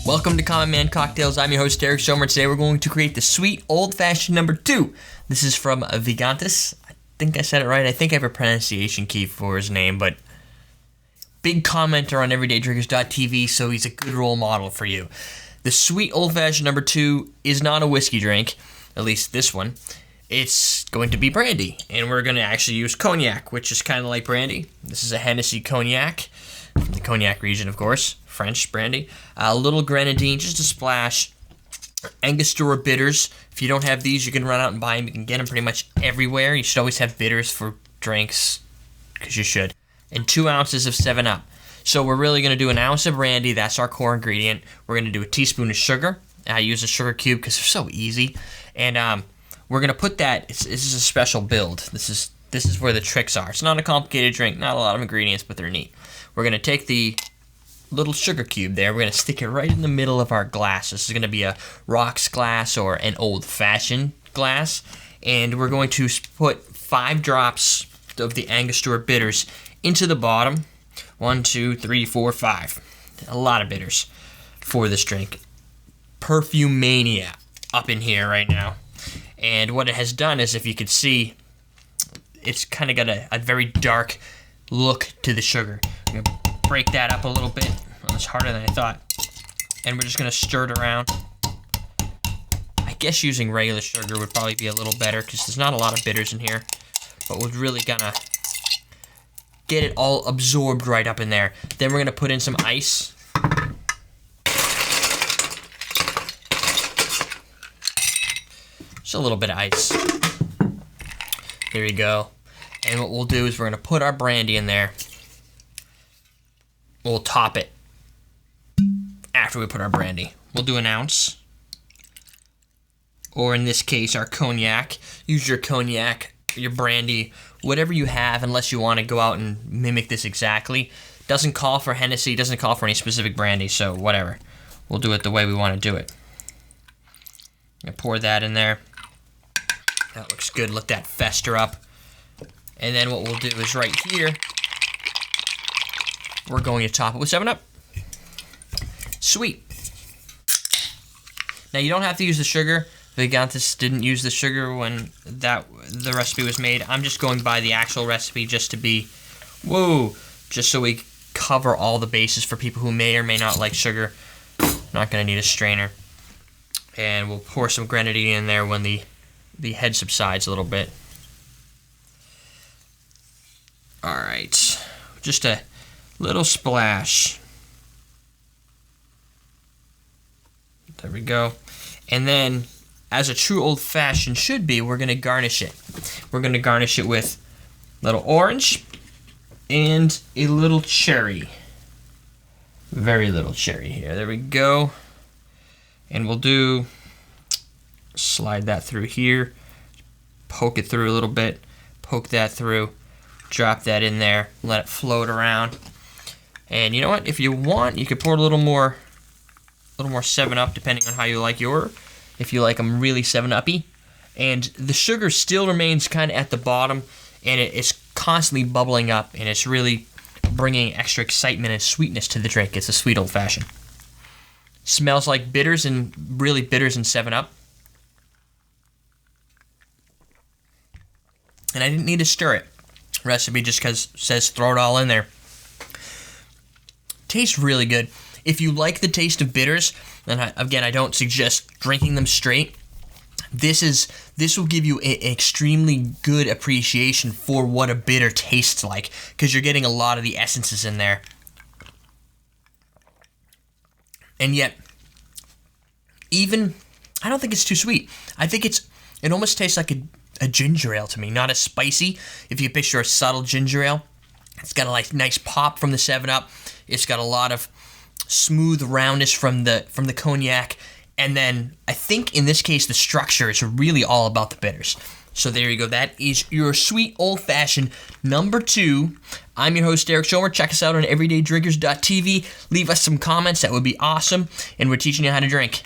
Welcome to Common Man Cocktails. I'm your host, Derek Schomer. Today we're going to create the sweet old-fashioned number 2. This is from Vigantis. I think I said it right. I think I have a pronunciation key for his name, but big commenter on everydaydrinkers.tv, so he's a good role model for you. The sweet old-fashioned number 2 is not a whiskey drink, at least this one. It's going to be brandy, and we're going to actually use cognac, which is kind of like brandy. This is a Hennessy cognac, from the cognac region, of course. French brandy, a little grenadine, just a splash, Angostura bitters. If you don't have these, you can run out and buy them. You can get them pretty much everywhere. You should always have bitters for drinks, because you should. And 2 ounces of 7-Up. So we're really going to do an ounce of brandy. That's our core ingredient. We're going to do a teaspoon of sugar. I use a sugar cube because they're so easy. And we're going to put that, this is a special build. This is where the tricks are. It's not a complicated drink, not a lot of ingredients, but they're neat. We're going to take the little sugar cube there. We're going to stick it right in the middle of our glass. This is going to be a rocks glass or an old-fashioned glass. And we're going to put 5 drops of the Angostura bitters into the bottom. 1, 2, 3, 4, 5. A lot of bitters for this drink. Perfume mania up in here right now. And what it has done is, if you could see, it's kind of got a very dark look to the sugar. I'm going to break that up a little bit. Well, it's harder than I thought. And we're just going to stir it around. I guess using regular sugar would probably be a little better because there's not a lot of bitters in here. But we're really going to get it all absorbed right up in there. Then we're going to put in some ice. Just a little bit of ice. There you go. And what we'll do is we're going to put our brandy in there. We'll top it after we put our brandy. We'll do an ounce. Or in this case, our cognac. Use your cognac, your brandy, whatever you have, unless you want to go out and mimic this exactly. Doesn't call for Hennessy, doesn't call for any specific brandy, so whatever. We'll do it the way we want to do it. I'm gonna pour that in there. That looks good. Let that fester up. And then what we'll do is right here, we're going to top it with 7-Up. Sweet. Now, you don't have to use the sugar. Vigantis didn't use the sugar when the recipe was made. I'm just going by the actual recipe just to be, just so we cover all the bases for people who may or may not like sugar. Not going to need a strainer. And we'll pour some grenadine in there when the head subsides a little bit. All right. Just a little splash. There we go. And then, as a true old-fashioned should be, we're going to garnish it. We're going to garnish it with a little orange and a little cherry. Very little cherry here. There we go. And we'll slide that through here. Poke it through a little bit. Poke that through. Drop that in there. Let it float around. And you know what? If you want, you could pour a little more 7-Up, depending on how you like your. If you like them really 7-Uppy. And the sugar still remains kind of at the bottom, and it's constantly bubbling up, and it's really bringing extra excitement and sweetness to the drink. It's a sweet old-fashioned. Smells like bitters and 7-Up. And I didn't need to stir it. Recipe just says throw it all in there. Tastes really good. If you like the taste of bitters, then I don't suggest drinking them straight. This will give you an extremely good appreciation for what a bitter tastes like, because you're getting a lot of the essences in there. And yet, I don't think it's too sweet. I think it almost tastes like a ginger ale to me, not as spicy. If you picture a subtle ginger ale, it's got a nice pop from the 7-Up. It's got a lot of smooth roundness from the cognac, and then I think in this case the structure is really all about the bitters. So there you go. That is your sweet old-fashioned number 2. I'm your host, Derek Schomer. Check us out on everydaydrinkers.tv. Leave us some comments. That would be awesome. And we're teaching you how to drink.